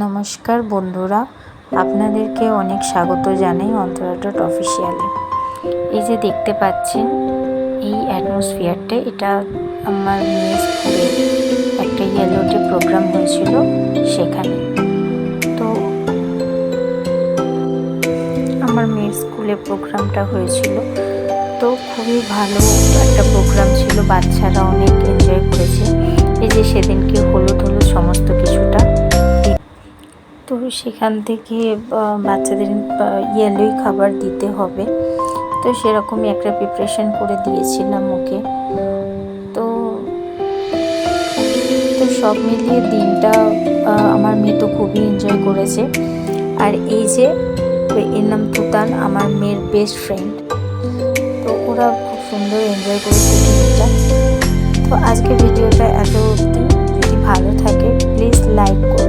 নমস্কার বন্ধুরা, আপনাদেরকে অনেক স্বাগত জানাই অন্তরা.অফিসিয়ালে। এই যে দেখতে পাচ্ছেন এই অ্যাটমসফিয়ারটা, এটা আমার মেয়ে স্কুলে একটা ইয়েলো ডে প্রোগ্রাম হয়েছিল সেখানে। তো আমার মেয়ের স্কুলে প্রোগ্রামটা হয়েছিল, তো খুবই ভালো একটা প্রোগ্রাম ছিল, বাচ্চারা অনেক এনজয় করেছে। এই যে সেদিনকে হলুদ সমস্ত কিছুটা, তো সেখান থেকে বাচ্চাদের ইয়েলোই খাবার দিতে হবে, তো সেরকমই একটা প্রিপারেশন করে দিয়েছিলাম ওকে। তো সব মিলিয়ে দিনটা আমার মেয়ে তো খুবই এনজয় করেছে। আর এই যে এর নাম তুতান, আমার মেয়ের বেস্ট ফ্রেন্ড, তো ওরা খুব সুন্দর এনজয় করেছে দিনটা। তো আজকে ভিডিওটা এত অবধি, যদি ভালো থাকে প্লিজ লাইক করুন।